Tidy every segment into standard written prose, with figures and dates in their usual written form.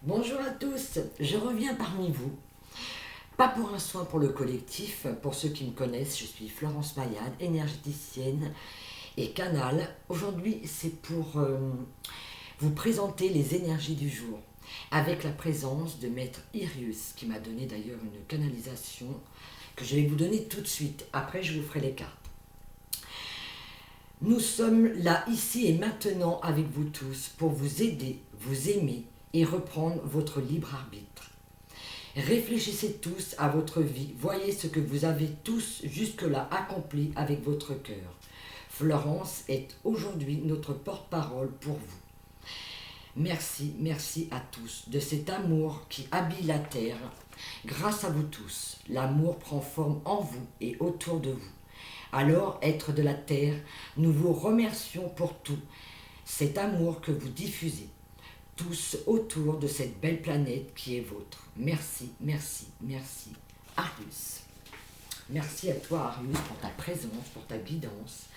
Bonjour à tous, je reviens parmi vous. Pas pour un soin pour le collectif, pour ceux qui me connaissent, je suis Florence Mayade, énergéticienne et canal. Aujourd'hui, c'est pour vous présenter les énergies du jour, avec la présence de Maître Irius, qui m'a donné d'ailleurs une canalisation que je vais vous donner tout de suite. Après, je vous ferai les cartes. Nous sommes là, ici et maintenant, avec vous tous, pour vous aider, vous aimer et reprendre votre libre arbitre. Réfléchissez tous à votre vie, voyez ce que vous avez tous jusque-là accompli avec votre cœur. Florence est aujourd'hui notre porte-parole pour vous. Merci, merci à tous de cet amour qui habille la terre. Grâce à vous tous, l'amour prend forme en vous et autour de vous. Alors, êtres de la terre, nous vous remercions pour tout cet amour que vous diffusez, tous autour de cette belle planète qui est vôtre. Merci, merci, merci. Arius. Merci à toi, Arius, pour ta présence, pour ta guidance,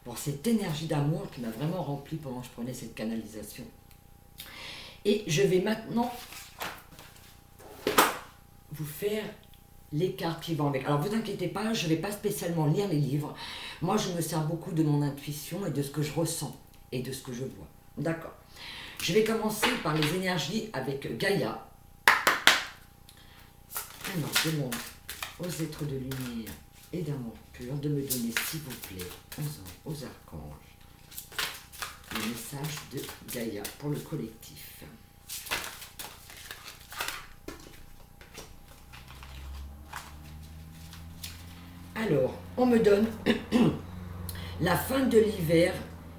pour cette énergie d'amour qui m'a vraiment rempli pendant que je prenais cette canalisation. Et je vais maintenant vous faire les cartes qui vont avec. Alors vous inquiétez pas, je ne vais pas spécialement lire les livres. Moi, je me sers beaucoup de mon intuition et de ce que je ressens et de ce que je vois. D'accord. Je vais commencer par les énergies avec Gaïa. Alors, je demande aux êtres de lumière et d'amour pur de me donner, s'il vous plaît, aux anges, aux archanges, le message de Gaïa pour le collectif. Alors, on me donne la fin de l'hiver,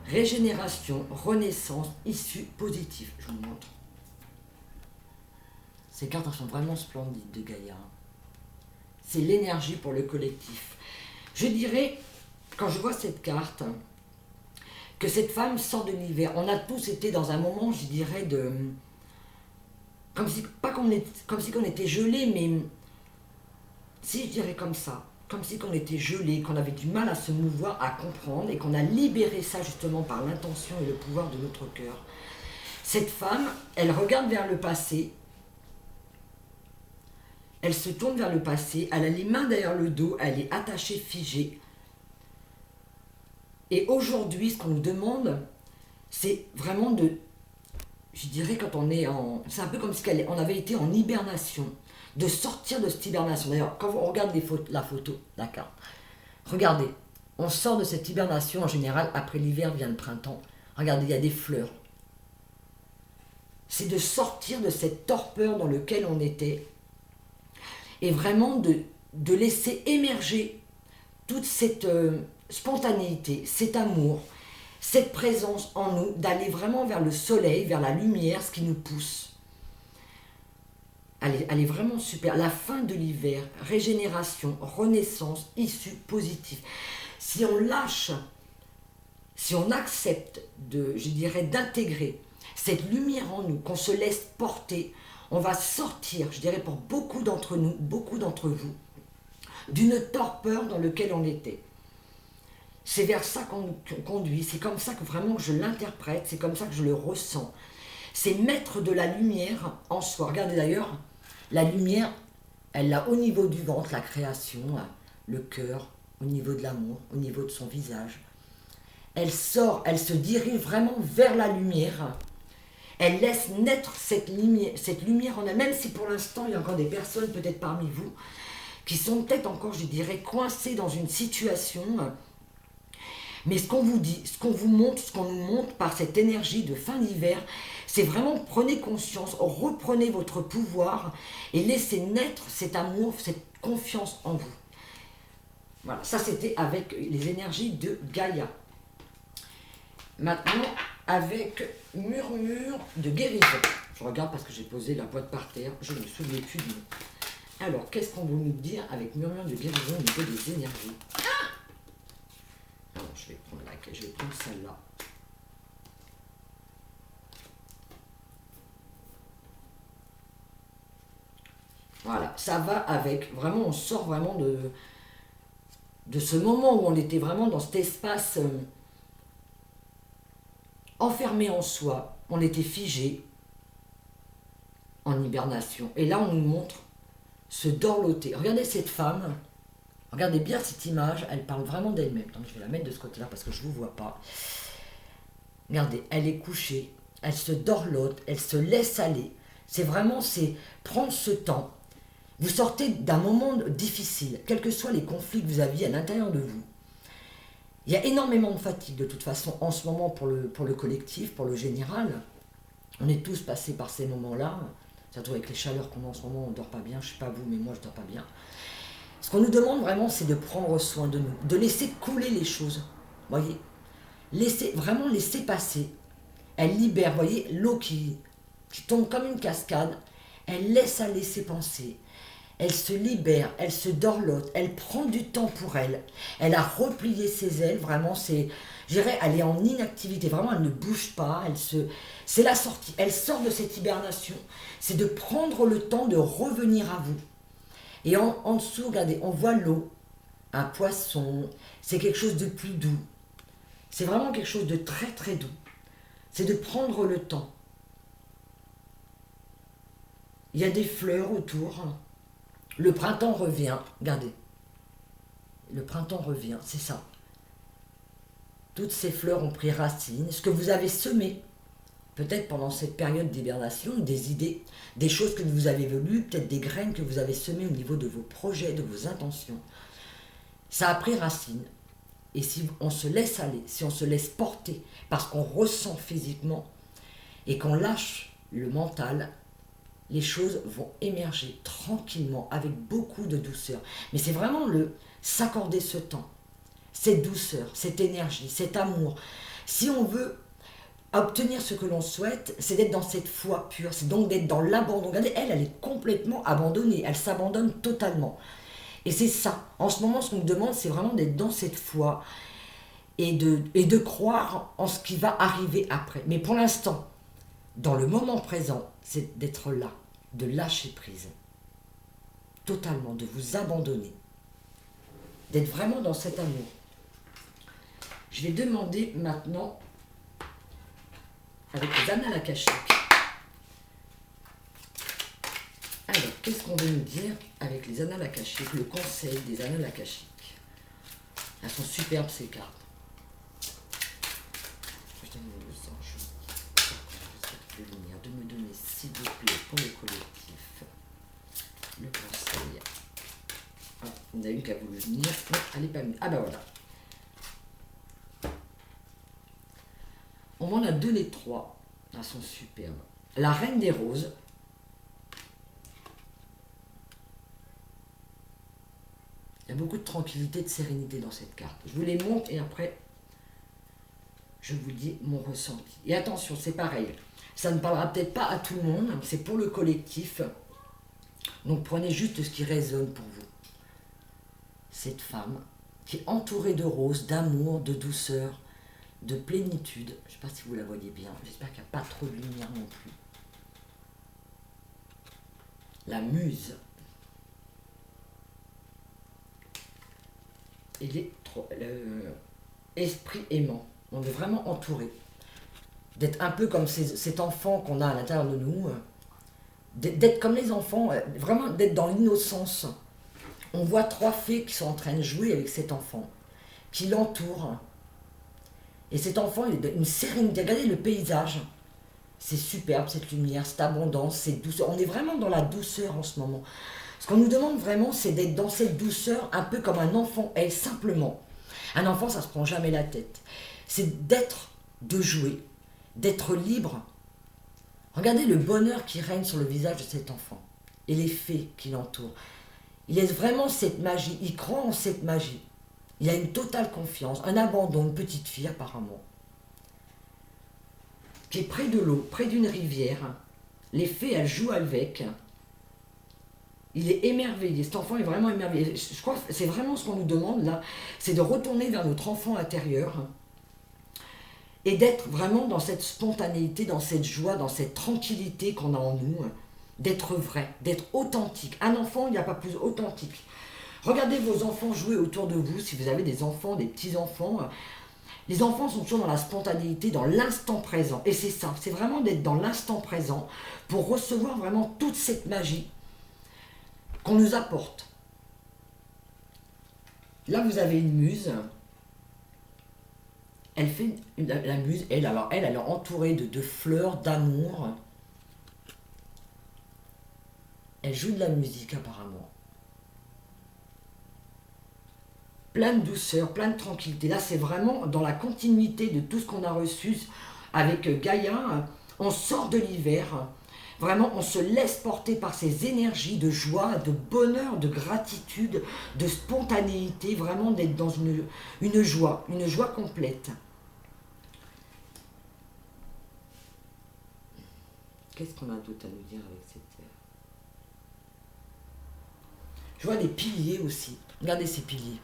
régénération, renaissance, issue positive. Je vous montre. Ces cartes elles sont vraiment splendides de Gaïa. C'est l'énergie pour le collectif. Je dirais, quand je vois cette carte, que cette femme sort de l'hiver. On a tous été dans un moment, je dirais, de... Comme si, pas qu'on est, comme si on était gelé, mais... Si je dirais comme ça. Comme si on était gelé, qu'on avait du mal à se mouvoir, à comprendre, et qu'on a libéré ça justement par l'intention et le pouvoir de notre cœur. Cette femme, elle regarde vers le passé, elle se tourne vers le passé, elle a les mains derrière le dos, elle est attachée, figée. Et aujourd'hui, ce qu'on nous demande, c'est vraiment de, je dirais quand on est en... C'est un peu comme si on avait été en hibernation. De sortir de cette hibernation. D'ailleurs, quand on regarde la photo, d'accord, regardez, on sort de cette hibernation en général, après l'hiver vient le printemps. Regardez, il y a des fleurs. C'est de sortir de cette torpeur dans laquelle on était et vraiment de laisser émerger toute cette spontanéité, cet amour, cette présence en nous, d'aller vraiment vers le soleil, vers la lumière, ce qui nous pousse. Elle est vraiment super. La fin de l'hiver, régénération, renaissance, issue positive. Si on lâche, si on accepte je dirais, d'intégrer cette lumière en nous, qu'on se laisse porter, on va sortir, je dirais pour beaucoup d'entre nous, beaucoup d'entre vous, d'une torpeur dans laquelle on était. C'est vers ça qu'on nous conduit, c'est comme ça que vraiment je l'interprète, c'est comme ça que je le ressens. C'est mettre de la lumière en soi. Regardez d'ailleurs, la lumière, elle l'a au niveau du ventre, la création, le cœur, au niveau de l'amour, au niveau de son visage. Elle sort, elle se dirige vraiment vers la lumière. Elle laisse naître cette lumière en elle, même si pour l'instant, il y a encore des personnes, peut-être parmi vous, qui sont peut-être encore, je dirais, coincées dans une situation. Mais ce qu'on vous dit, ce qu'on vous montre, ce qu'on nous montre par cette énergie de fin d'hiver, c'est vraiment prenez conscience, reprenez votre pouvoir et laissez naître cet amour, cette confiance en vous. Voilà, ça c'était avec les énergies de Gaïa. Maintenant, avec murmure de guérison. Je regarde parce que j'ai posé la boîte par terre, je ne me souviens plus du nom. Alors, qu'est-ce qu'on veut nous dire avec murmure de guérison au niveau des énergies? Alors, je vais prendre celle-là. Voilà, ça va avec, vraiment, on sort vraiment de ce moment où on était vraiment dans cet espace enfermé en soi, on était figé. en hibernation. Et là, on nous montre se dorloter. Regardez cette femme, regardez bien cette image, elle parle vraiment d'elle-même. Donc je vais la mettre de ce côté-là parce que je ne vous vois pas. Regardez, elle est couchée, elle se dorlote, elle se laisse aller. C'est vraiment, c'est prendre ce temps. Vous sortez d'un moment difficile, quels que soient les conflits que vous aviez à l'intérieur de vous. Il y a énormément de fatigue de toute façon en ce moment pour le collectif, pour le général. On est tous passés par ces moments-là, surtout avec les chaleurs qu'on a en ce moment, on ne dort pas bien, je ne sais pas vous, mais moi je ne dors pas bien. Ce qu'on nous demande vraiment, c'est de prendre soin de nous, de laisser couler les choses, voyez, vraiment laisser passer. Elle libère, voyez, l'eau qui tombe comme une cascade, elle laisse aller ses pensées. Elle se libère, elle se dorlote, elle prend du temps pour elle. Elle a replié ses ailes, vraiment, je dirais, elle est en inactivité, vraiment, elle ne bouge pas, c'est la sortie. Elle sort de cette hibernation, c'est de prendre le temps de revenir à vous. Et en dessous, regardez, on voit l'eau, un poisson, c'est quelque chose de plus doux. C'est vraiment quelque chose de très très doux. C'est de prendre le temps. Il y a des fleurs autour. Le printemps revient, regardez. Le printemps revient, c'est ça. Toutes ces fleurs ont pris racine. Ce que vous avez semé, peut-être pendant cette période d'hibernation, des idées, des choses que vous avez voulu, peut-être des graines que vous avez semées au niveau de vos projets, de vos intentions. Ça a pris racine. Et si on se laisse aller, si on se laisse porter, parce qu'on ressent physiquement, et qu'on lâche le mental, les choses vont émerger tranquillement, avec beaucoup de douceur. Mais c'est vraiment s'accorder ce temps, cette douceur, cette énergie, cet amour. Si on veut obtenir ce que l'on souhaite, c'est d'être dans cette foi pure, c'est donc d'être dans l'abandon. Regardez, elle est complètement abandonnée, elle s'abandonne totalement. Et c'est ça, en ce moment, ce qu'on nous demande, c'est vraiment d'être dans cette foi et de croire en ce qui va arriver après. Mais pour l'instant, dans le moment présent, c'est d'être là, de lâcher prise, totalement, de vous abandonner, d'être vraiment dans cet amour. Je vais demander maintenant, avec les annales akashiques, alors, qu'est-ce qu'on veut nous dire avec les annales akashiques, le conseil des annales akashiques. Elles sont superbes ces cartes. Je donne le sang, de lumière, de me donner, s'il vous plaît, pour le collectif, le conseil. Ah, on a une qui a voulu venir. Non, elle n'est pas venue. Ah ben voilà. On m'en a donné 3. Elles sont superbes. La reine des roses. Il y a beaucoup de tranquillité, de sérénité dans cette carte. Je vous les montre et après, je vous dis mon ressenti. Et attention, c'est pareil. Ça ne parlera peut-être pas à tout le monde, c'est pour le collectif. Donc prenez juste ce qui résonne pour vous. Cette femme qui est entourée de roses, d'amour, de douceur, de plénitude. Je ne sais pas si vous la voyez bien. J'espère qu'il n'y a pas trop de lumière non plus. La muse. Esprit aimant. On est vraiment entouré. D'être un peu comme cet enfant qu'on a à l'intérieur de nous. D'être comme les enfants, vraiment d'être dans l'innocence. On voit 3 fées qui sont en train de jouer avec cet enfant, qui l'entourent. Et cet enfant, il est une sérénité. Regardez le paysage. C'est superbe, cette lumière, cette abondance, cette douceur. On est vraiment dans la douceur en ce moment. Ce qu'on nous demande vraiment, c'est d'être dans cette douceur, un peu comme un enfant est, simplement. Un enfant, ça ne se prend jamais la tête. C'est de jouer, d'être libre. Regardez le bonheur qui règne sur le visage de cet enfant et les fées qui l'entourent. Il laisse vraiment cette magie, il croit en cette magie. Il a une totale confiance, un abandon, une petite fille apparemment, qui est près de l'eau, près d'une rivière. Les fées, elles jouent avec. Il est émerveillé, cet enfant est vraiment émerveillé. Je crois que c'est vraiment ce qu'on nous demande là, c'est de retourner vers notre enfant intérieur et d'être vraiment dans cette spontanéité, dans cette joie, dans cette tranquillité qu'on a en nous, d'être vrai, d'être authentique. Un enfant, il n'y a pas plus authentique. Regardez vos enfants jouer autour de vous, si vous avez des enfants, des petits-enfants, Les enfants sont toujours dans la spontanéité, dans l'instant présent. Et c'est ça, c'est vraiment d'être dans l'instant présent pour recevoir vraiment toute cette magie qu'on nous apporte. Là, vous avez une muse. Elle fait la muse, elle est entourée de fleurs, d'amour. Elle joue de la musique apparemment. Plein de douceur, plein de tranquillité. Là, c'est vraiment dans la continuité de tout ce qu'on a reçu avec Gaïa. On sort de l'hiver. Vraiment, on se laisse porter par ces énergies de joie, de bonheur, de gratitude, de spontanéité. Vraiment d'être dans une joie complète. Qu'est-ce qu'on a d'autre à nous dire avec cette terre? Je vois des piliers aussi. Regardez ces piliers.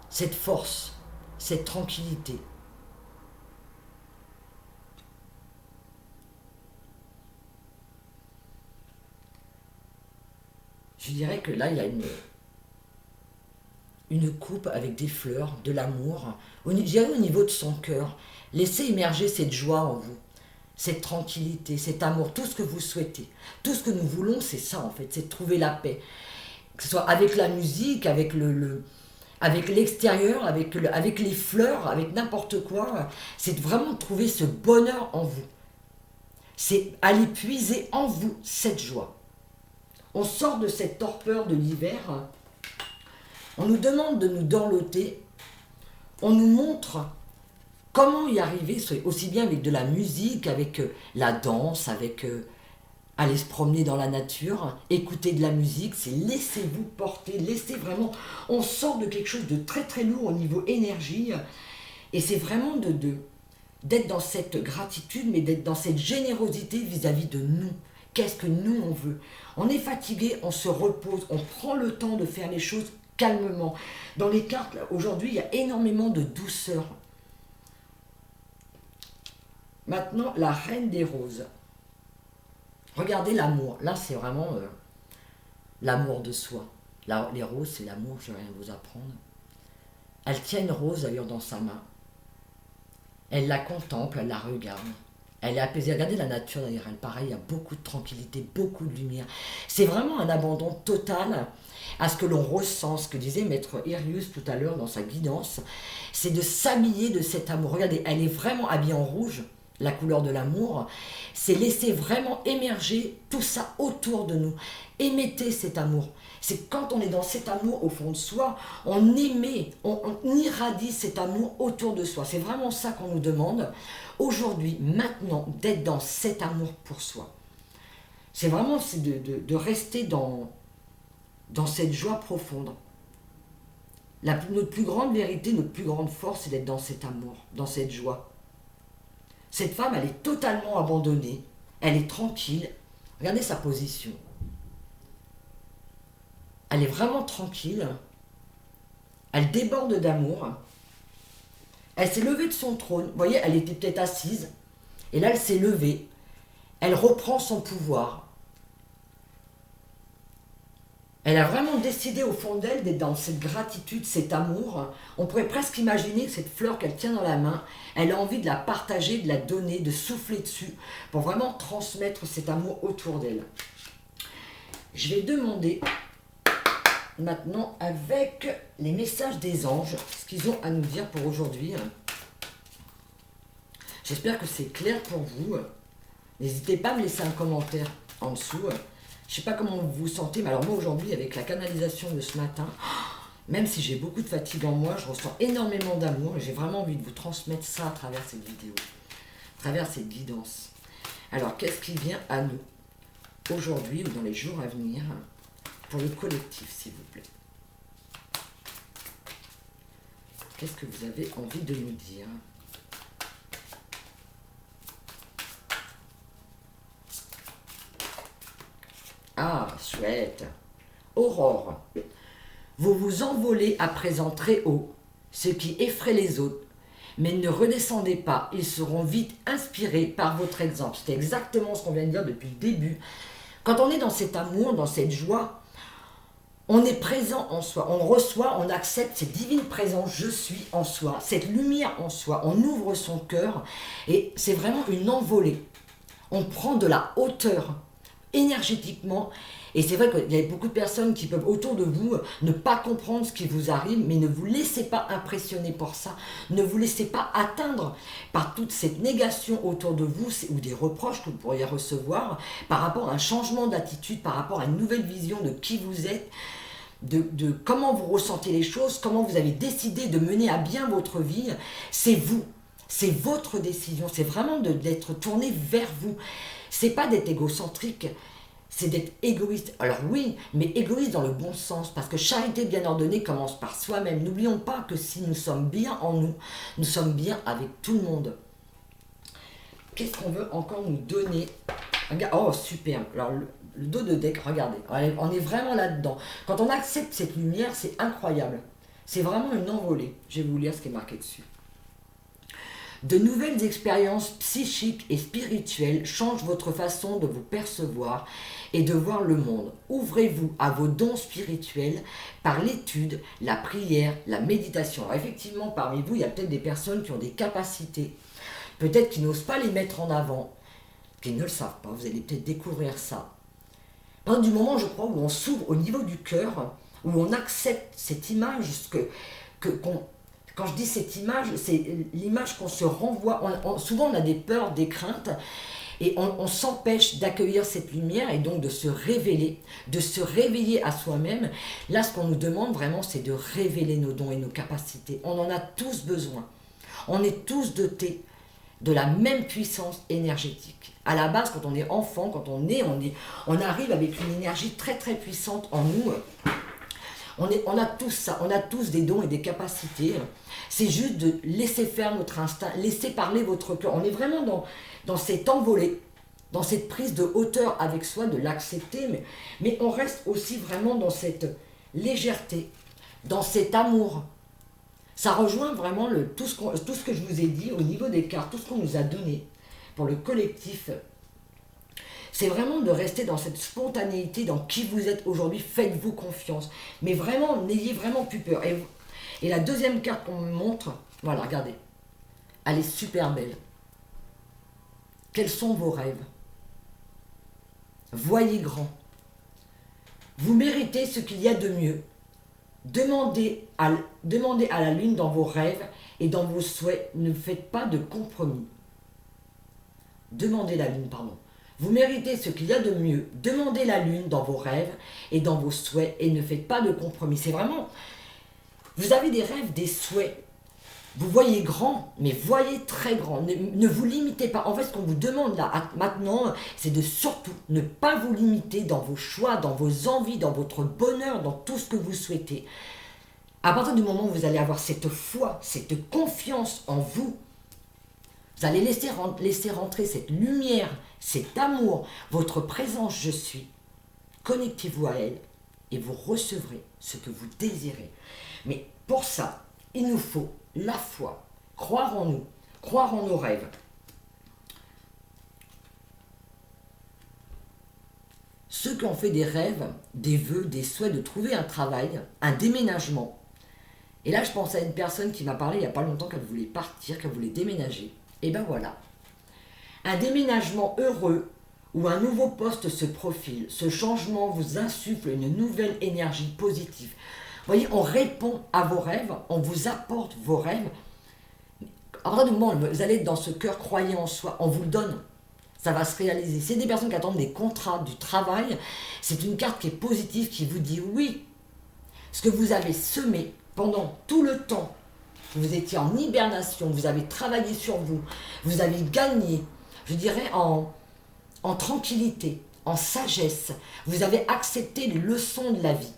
Cette force, cette tranquillité. Je dirais que là, il y a une coupe avec des fleurs, de l'amour. Je dirais au niveau de son cœur. Laissez émerger cette joie en vous, cette tranquillité, cet amour, tout ce que vous souhaitez. Tout ce que nous voulons, c'est ça en fait, c'est de trouver la paix. Que ce soit avec la musique, avec avec l'extérieur, avec les fleurs, avec n'importe quoi. C'est vraiment de trouver ce bonheur en vous. C'est aller puiser en vous cette joie. On sort de cette torpeur de l'hiver. On nous demande de nous dorloter. On nous montre comment y arriver, aussi bien avec de la musique, avec la danse, avec aller se promener dans la nature, écouter de la musique, c'est laissez-vous porter, laissez vraiment... On sort de quelque chose de très très lourd au niveau énergie, et c'est vraiment d'être dans cette gratitude, mais d'être dans cette générosité vis-à-vis de nous. Qu'est-ce que nous on veut? On est fatigué, on se repose, on prend le temps de faire les choses calmement. Dans les cartes, aujourd'hui, il y a énormément de douceur. Maintenant, la reine des roses. Regardez l'amour. Là, c'est vraiment l'amour de soi. Là, les roses, c'est l'amour, je ne vais rien vous apprendre. Elle tient une rose d'ailleurs dans sa main. Elle la contemple, elle la regarde. Elle est apaisée. Regardez la nature derrière elle. Pareil, il y a beaucoup de tranquillité, beaucoup de lumière. C'est vraiment un abandon total à ce que l'on ressent, ce que disait Maître Irius tout à l'heure dans sa guidance. C'est de s'habiller de cet amour. Regardez, elle est vraiment habillée en rouge, la couleur de l'amour. C'est laisser vraiment émerger tout ça autour de nous. Émettez cet amour. C'est quand on est dans cet amour au fond de soi, on émet, on irradie cet amour autour de soi. C'est vraiment ça qu'on nous demande aujourd'hui, maintenant, d'être dans cet amour pour soi. C'est vraiment de rester dans cette joie profonde. Notre plus grande vérité, notre plus grande force, c'est d'être dans cet amour, dans cette joie. Cette femme, elle est totalement abandonnée, elle est tranquille. Regardez sa position. Elle est vraiment tranquille. Elle déborde d'amour. Elle s'est levée de son trône. Vous voyez, elle était peut-être assise. Et là, elle s'est levée. Elle reprend son pouvoir. Elle a vraiment décidé au fond d'elle d'être dans cette gratitude, cet amour. On pourrait presque imaginer que cette fleur qu'elle tient dans la main, elle a envie de la partager, de la donner, de souffler dessus, pour vraiment transmettre cet amour autour d'elle. Je vais demander maintenant avec les messages des anges, ce qu'ils ont à nous dire pour aujourd'hui. J'espère que c'est clair pour vous. N'hésitez pas à me laisser un commentaire en dessous. Je ne sais pas comment vous vous sentez, mais alors moi aujourd'hui, avec la canalisation de ce matin, même si j'ai beaucoup de fatigue en moi, je ressens énormément d'amour et j'ai vraiment envie de vous transmettre ça à travers cette vidéo, à travers cette guidance. Alors, qu'est-ce qui vient à nous aujourd'hui ou dans les jours à venir pour le collectif, s'il vous plaît? Qu'est-ce que vous avez envie de nous dire? Ah, chouette. Aurore. Vous vous envolez à présent très haut, ce qui effraie les autres. Mais ne redescendez pas, ils seront vite inspirés par votre exemple. C'est exactement ce qu'on vient de dire depuis le début. Quand on est dans cet amour, dans cette joie, On est présent en soi, on reçoit, on accepte cette divine présence, je suis en soi, cette lumière en soi, on ouvre son cœur et c'est vraiment une envolée. On prend de la hauteur énergétiquement et c'est vrai qu'il y a beaucoup de personnes qui peuvent autour de vous ne pas comprendre ce qui vous arrive, mais ne vous laissez pas impressionner par ça, ne vous laissez pas atteindre par toute cette négation autour de vous ou des reproches que vous pourriez recevoir par rapport à un changement d'attitude, par rapport à une nouvelle vision de qui vous êtes, de comment vous ressentez les choses, comment vous avez décidé de mener à bien votre vie. C'est vous, c'est votre décision, c'est vraiment d'être tourné vers vous. C'est pas d'être égocentrique, c'est d'être égoïste. Alors oui, mais égoïste dans le bon sens, parce que charité bien ordonnée commence par soi-même. N'oublions pas que si nous sommes bien en nous, nous sommes bien avec tout le monde. Qu'est-ce qu'on veut encore nous donner? Oh, super. Alors, le dos de deck, regardez. On est vraiment là-dedans. Quand on accepte cette lumière, c'est incroyable. C'est vraiment une envolée. Je vais vous lire ce qui est marqué dessus. De nouvelles expériences psychiques et spirituelles changent votre façon de vous percevoir et de voir le monde. Ouvrez-vous à vos dons spirituels par l'étude, la prière, la méditation. Alors effectivement, parmi vous, il y a peut-être des personnes qui ont des capacités, peut-être qui n'osent pas les mettre en avant, qui ne le savent pas. Vous allez peut-être découvrir ça. Du moment, je crois, où on s'ouvre au niveau du cœur, où on accepte cette image, quand je dis cette image, c'est l'image qu'on se renvoie. Souvent, on a des peurs, des craintes, et on s'empêche d'accueillir cette lumière et donc de se révéler, de se réveiller à soi-même. Là, ce qu'on nous demande vraiment, c'est de révéler nos dons et nos capacités. On en a tous besoin. On est tous dotés de la même puissance énergétique. À la base, quand on est enfant, quand on arrive avec une énergie très très puissante en nous. On a tous ça, on a tous des dons et des capacités. C'est juste de laisser faire notre instinct, laisser parler votre cœur. On est vraiment dans cette envolée, dans cette prise de hauteur avec soi, de l'accepter, mais on reste aussi vraiment dans cette légèreté, dans cet amour. Ça rejoint vraiment tout ce que je vous ai dit au niveau des cartes, tout ce qu'on nous a donné pour le collectif. C'est vraiment de rester dans cette spontanéité, dans qui vous êtes aujourd'hui, faites-vous confiance. Mais vraiment, n'ayez vraiment plus peur. Et la deuxième carte qu'on me montre, voilà, regardez. Elle est super belle. Quels sont vos rêves? Voyez grand. Vous méritez ce qu'il y a de mieux. Demandez à la lune dans vos rêves et dans vos souhaits, ne faites pas de compromis. Demandez la lune, pardon. Vous méritez ce qu'il y a de mieux. Demandez la lune dans vos rêves et dans vos souhaits et ne faites pas de compromis. C'est vraiment... Vous avez des rêves, des souhaits. Vous voyez grand, mais voyez très grand. Ne vous limitez pas. En fait, ce qu'on vous demande là, maintenant, c'est de surtout ne pas vous limiter dans vos choix, dans vos envies, dans votre bonheur, dans tout ce que vous souhaitez. À partir du moment où vous allez avoir cette foi, cette confiance en vous, vous allez laisser rentrer cette lumière, cet amour, votre présence je suis. Connectez-vous à elle et vous recevrez ce que vous désirez. Mais pour ça, il nous faut la foi, croire en nous, croire en nos rêves. Ceux qui ont fait des rêves, des vœux, des souhaits de trouver un travail, un déménagement. Et là, je pense à une personne qui m'a parlé il n'y a pas longtemps qu'elle voulait partir, qu'elle voulait déménager. Et ben voilà, un déménagement heureux où un nouveau poste se profile. Ce changement vous insuffle une nouvelle énergie positive. Vous voyez, on répond à vos rêves, on vous apporte vos rêves. À partir du moment où vous allez être dans ce cœur croyant en soi, on vous le donne. Ça va se réaliser. C'est des personnes qui attendent des contrats, du travail. C'est une carte qui est positive, qui vous dit oui. Ce que vous avez semé pendant tout le temps, vous étiez en hibernation, vous avez travaillé sur vous, vous avez gagné, je dirais, en tranquillité, en sagesse. Vous avez accepté les leçons de la vie.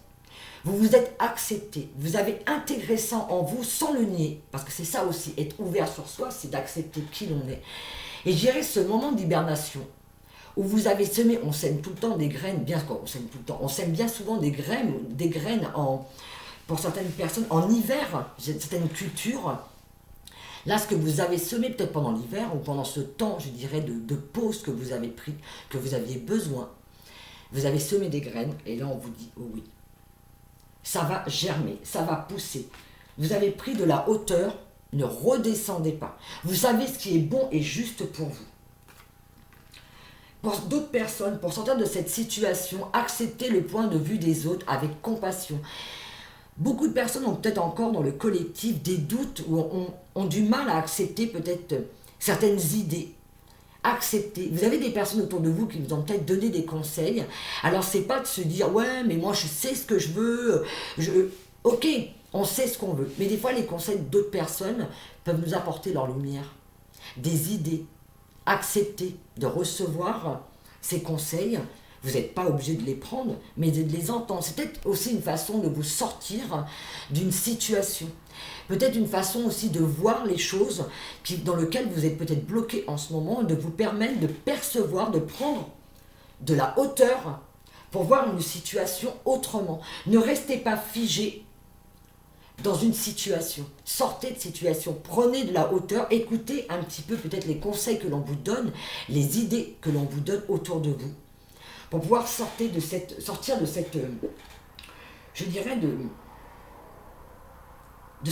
Vous vous êtes accepté, vous avez intégré ça en vous sans le nier, parce que c'est ça aussi, être ouvert sur soi, c'est d'accepter qui l'on est. Et je dirais ce moment d'hibernation, où vous avez semé, on sème tout le temps des graines, bien qu'on sème tout le temps, on sème bien souvent des graines pour certaines personnes, en hiver, certaines cultures. Là, ce que vous avez semé peut-être pendant l'hiver, ou pendant ce temps, je dirais, de pause que vous avez pris, que vous aviez besoin, vous avez semé des graines, et là on vous dit, oh oui, ça va germer, ça va pousser. Vous avez pris de la hauteur, ne redescendez pas. Vous savez ce qui est bon et juste pour vous. Pour d'autres personnes, pour sortir de cette situation, acceptez le point de vue des autres avec compassion. Beaucoup de personnes ont peut-être encore dans le collectif des doutes ou ont du mal à accepter peut-être certaines idées. Acceptez. Vous avez des personnes autour de vous qui vous ont peut-être donné des conseils. Alors c'est pas de se dire ouais mais moi je sais ce que je veux. Ok, on sait ce qu'on veut. Mais des fois les conseils d'autres personnes peuvent nous apporter leur lumière, des idées. Acceptez de recevoir ces conseils. Vous n'êtes pas obligé de les prendre, mais de les entendre. C'est peut-être aussi une façon de vous sortir d'une situation. Peut-être une façon aussi de voir les choses dans lesquelles vous êtes peut-être bloqué en ce moment, de vous permettre de percevoir, de prendre de la hauteur pour voir une situation autrement. Ne restez pas figé dans une situation. Sortez de situation, prenez de la hauteur, écoutez un petit peu peut-être les conseils que l'on vous donne, les idées que l'on vous donne autour de vous, pour pouvoir sortir de cette, je dirais, de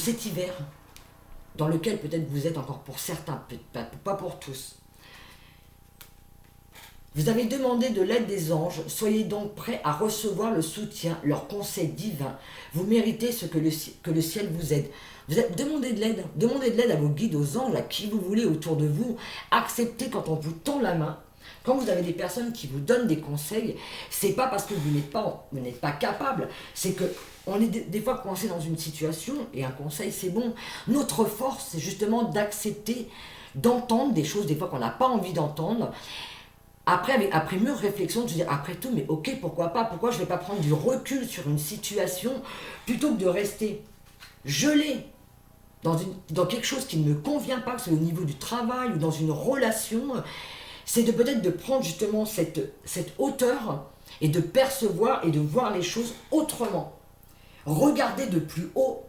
cet hiver, dans lequel peut-être vous êtes encore pour certains, pas pour tous. Vous avez demandé de l'aide des anges, soyez donc prêts à recevoir le soutien, leurs conseils divins. Vous méritez ce que le ciel vous aide. Demandez de l'aide à vos guides, aux anges, à qui vous voulez autour de vous. Acceptez quand on vous tend la main. Quand vous avez des personnes qui vous donnent des conseils, c'est pas parce que vous n'êtes pas capable, c'est que on est des fois coincé dans une situation et un conseil c'est bon. Notre force c'est justement d'accepter, d'entendre des choses des fois qu'on n'a pas envie d'entendre. Après mûre réflexion, de se dire après tout, mais ok, pourquoi pas, pourquoi je ne vais pas prendre du recul sur une situation plutôt que de rester gelé dans quelque chose qui ne me convient pas, que c'est au niveau du travail ou dans une relation, c'est peut-être de prendre justement cette hauteur et de percevoir et de voir les choses autrement. Regardez de plus haut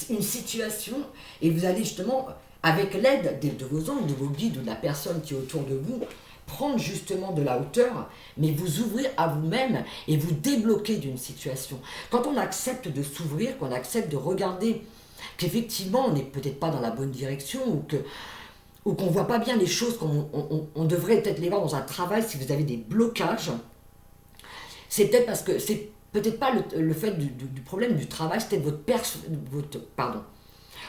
une situation et vous allez justement, avec l'aide de vos anges, de vos guides ou de la personne qui est autour de vous, prendre justement de la hauteur, mais vous ouvrir à vous-même et vous débloquer d'une situation. Quand on accepte de s'ouvrir, qu'on accepte de regarder qu'effectivement on n'est peut-être pas dans la bonne direction ou qu'on ne voit pas bien les choses, on devrait peut-être les voir dans un travail si vous avez des blocages, c'est peut-être parce que c'est peut-être pas le fait du problème du travail, c'est peut-être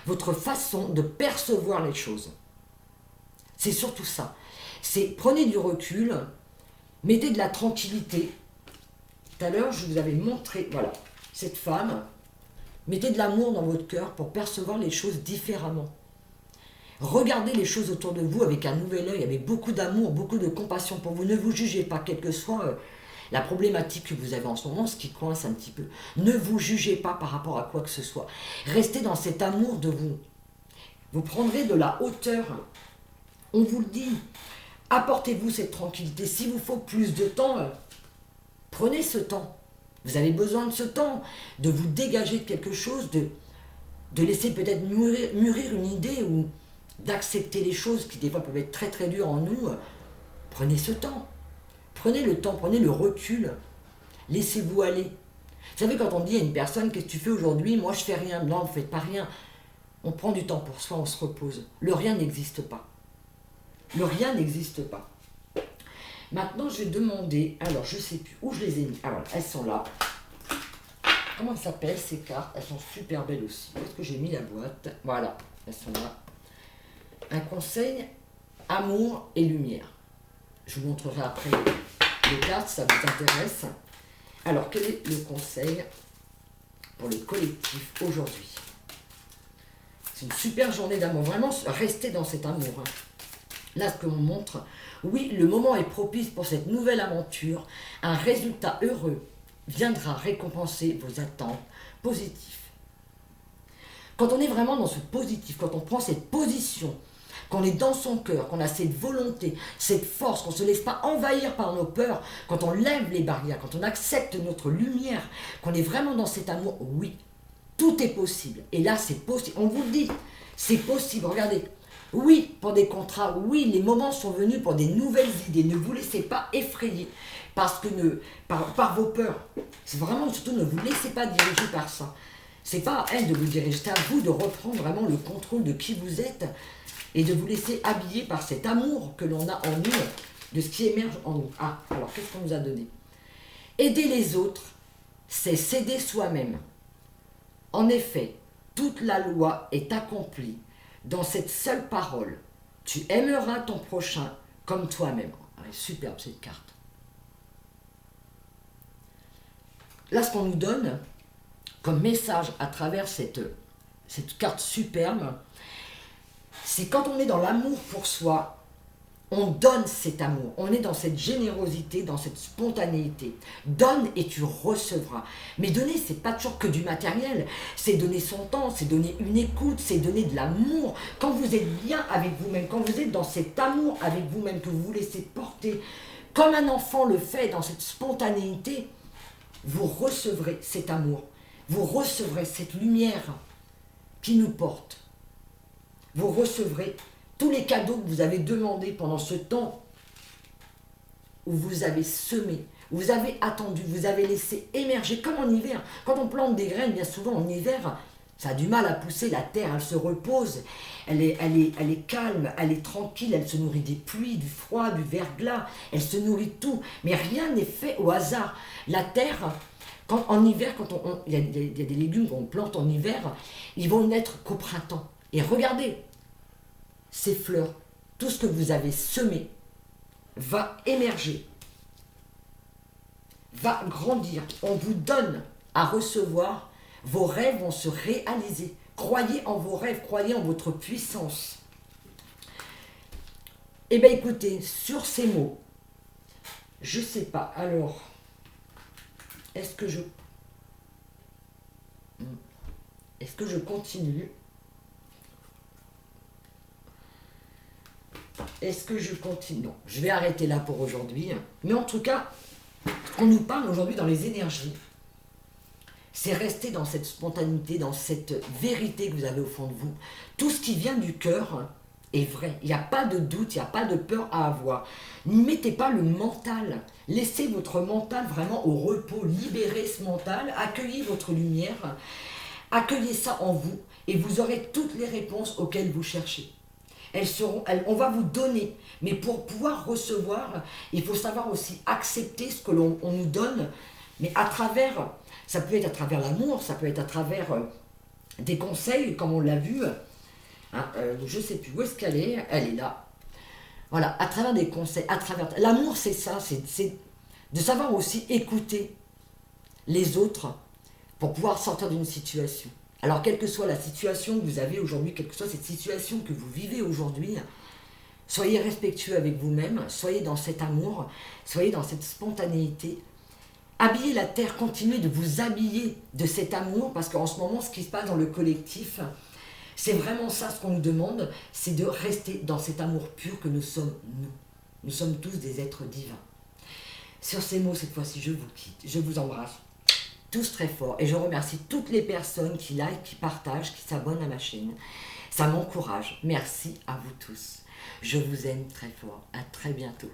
votre façon de percevoir les choses. C'est surtout ça. Prenez du recul, mettez de la tranquillité. Tout à l'heure, je vous avais montré, voilà, cette femme. Mettez de l'amour dans votre cœur pour percevoir les choses différemment. Regardez les choses autour de vous avec un nouvel œil, avec beaucoup d'amour, beaucoup de compassion pour vous. Ne vous jugez pas, quelle que soit la problématique que vous avez en ce moment, ce qui coince un petit peu. Ne vous jugez pas par rapport à quoi que ce soit. Restez dans cet amour de vous. Vous prendrez de la hauteur. On vous le dit. Apportez-vous cette tranquillité. S'il vous faut plus de temps, prenez ce temps. Vous avez besoin de ce temps, de vous dégager de quelque chose, de laisser peut-être mûrir une idée ou d'accepter les choses qui des fois peuvent être très très dures en nous. Prenez ce temps. Prenez le temps, prenez le recul. Laissez-vous aller. Vous savez, quand on dit à une personne, qu'est-ce que tu fais aujourd'hui? Moi, je fais rien. Non, vous ne faites pas rien. On prend du temps pour soi, on se repose. Le rien n'existe pas. Le rien n'existe pas. Maintenant, je vais demander, alors je ne sais plus où je les ai mis. Alors, elles sont là. Comment elles s'appellent ces cartes? Elles sont super belles aussi. Où est-ce que j'ai mis la boîte? Voilà, elles sont là. Un conseil, amour et lumière. Je vous montrerai après les cartes, ça vous intéresse. Alors, quel est le conseil pour le collectif aujourd'hui? C'est une super journée d'amour. Vraiment, restez dans cet amour. Hein. Là, ce que l'on montre, oui, le moment est propice pour cette nouvelle aventure. Un résultat heureux viendra récompenser vos attentes positives. Quand on est vraiment dans ce positif, quand on prend cette position, qu'on est dans son cœur, qu'on a cette volonté, cette force, qu'on ne se laisse pas envahir par nos peurs, quand on lève les barrières, quand on accepte notre lumière, qu'on est vraiment dans cet amour, oui, tout est possible. Et là, c'est possible. On vous le dit, c'est possible. Regardez. Oui, pour des contrats, oui, les moments sont venus pour des nouvelles idées. Ne vous laissez pas effrayer par vos peurs. C'est vraiment, surtout, ne vous laissez pas diriger par ça. C'est pas à elle de vous diriger, c'est à vous de reprendre vraiment le contrôle de qui vous êtes et de vous laisser habiller par cet amour que l'on a en nous, de ce qui émerge en nous. Ah, alors qu'est-ce qu'on nous a donné? Aider les autres, c'est s'aider soi-même. En effet, toute la loi est accomplie dans cette seule parole. Tu aimeras ton prochain comme toi-même. Ah, superbe cette carte. Là, ce qu'on nous donne comme message à travers cette carte superbe, c'est quand on est dans l'amour pour soi, on donne cet amour, on est dans cette générosité, dans cette spontanéité. Donne et tu recevras. Mais donner, c'est pas toujours que du matériel, c'est donner son temps, c'est donner une écoute, c'est donner de l'amour. Quand vous êtes bien avec vous-même, quand vous êtes dans cet amour avec vous-même, que vous vous laissez porter, comme un enfant le fait dans cette spontanéité, vous recevrez cet amour, vous recevrez cette lumière qui nous porte. Vous recevrez tous les cadeaux que vous avez demandés pendant ce temps où vous avez semé, vous avez attendu, vous avez laissé émerger, comme en hiver. Quand on plante des graines, bien souvent en hiver, ça a du mal à pousser, la terre, elle se repose, elle est calme, elle est tranquille, elle se nourrit des pluies, du froid, du verglas, elle se nourrit de tout. Mais rien n'est fait au hasard. La terre, en hiver, il y a des légumes qu'on plante en hiver, ils vont naître qu'au printemps. Et regardez, ces fleurs, tout ce que vous avez semé va émerger, va grandir. On vous donne à recevoir, vos rêves vont se réaliser. Croyez en vos rêves, croyez en votre puissance. Eh bien écoutez, sur ces mots, je sais pas, alors, est-ce que je continue? Est-ce que je continue? Non, je vais arrêter là pour aujourd'hui. Mais en tout cas, ce qu'on nous parle aujourd'hui dans les énergies, c'est rester dans cette spontanéité, dans cette vérité que vous avez au fond de vous. Tout ce qui vient du cœur est vrai. Il n'y a pas de doute, il n'y a pas de peur à avoir. N'y mettez pas le mental. Laissez votre mental vraiment au repos. Libérez ce mental, accueillez votre lumière, accueillez ça en vous et vous aurez toutes les réponses auxquelles vous cherchez. On va vous donner, mais pour pouvoir recevoir, il faut savoir aussi accepter ce que l'on nous donne, mais ça peut être à travers l'amour, ça peut être à travers des conseils, comme on l'a vu, hein, je ne sais plus où est-ce qu'elle est, elle est là. Voilà, à travers des conseils, l'amour c'est ça, c'est de savoir aussi écouter les autres pour pouvoir sortir d'une situation. Alors, quelle que soit la situation que vous avez aujourd'hui, quelle que soit cette situation que vous vivez aujourd'hui, soyez respectueux avec vous-même, soyez dans cet amour, soyez dans cette spontanéité. Habillez la terre, continuez de vous habiller de cet amour, parce qu'en ce moment, ce qui se passe dans le collectif, c'est vraiment ça ce qu'on nous demande, c'est de rester dans cet amour pur que nous sommes nous. Nous sommes tous des êtres divins. Sur ces mots, cette fois-ci, je vous quitte, je vous embrasse tous très fort et je remercie toutes les personnes qui like, qui partagent, qui s'abonnent à ma chaîne. Ça m'encourage. Merci à vous tous. Je vous aime très fort. À très bientôt.